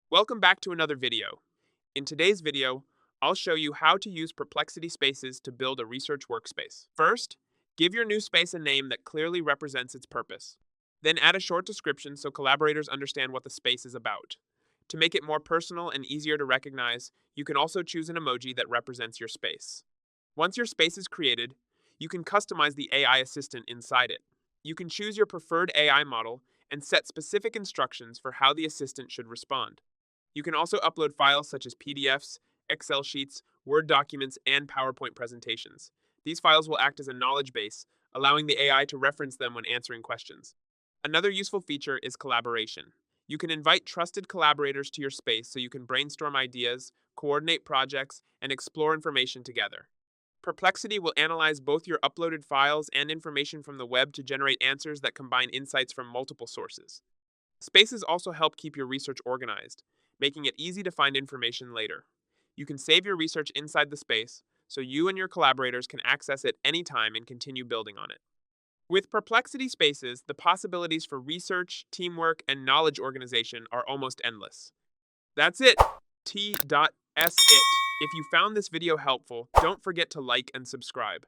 Welcome back to another video. In today's video, I'll show you how to use Perplexity Spaces to build a research workspace. First, give your new space a name that clearly represents its purpose. Then add a short description so collaborators understand what the space is about. To make it more personal and easier to recognize, you can also choose an emoji that represents your space. Once your space is created, you can customize the AI assistant inside it. You can choose your preferred AI model and set specific instructions for how the assistant should respond. You can also upload files such as PDFs, Excel sheets, Word documents, and PowerPoint presentations. These files will act as a knowledge base, allowing the AI to reference them when answering questions. Another useful feature is collaboration. You can invite trusted collaborators to your space so you can brainstorm ideas, coordinate projects, and explore information together. Perplexity will analyze both your uploaded files and information from the web to generate answers that combine insights from multiple sources. Spaces also help keep your research organized, making it easy to find information later. You can save your research inside the space, so you and your collaborators can access it anytime and continue building on it. With Perplexity Spaces, the possibilities for research, teamwork, and knowledge organization are almost endless. That's it. T.S it. If you found this video helpful, don't forget to like and subscribe.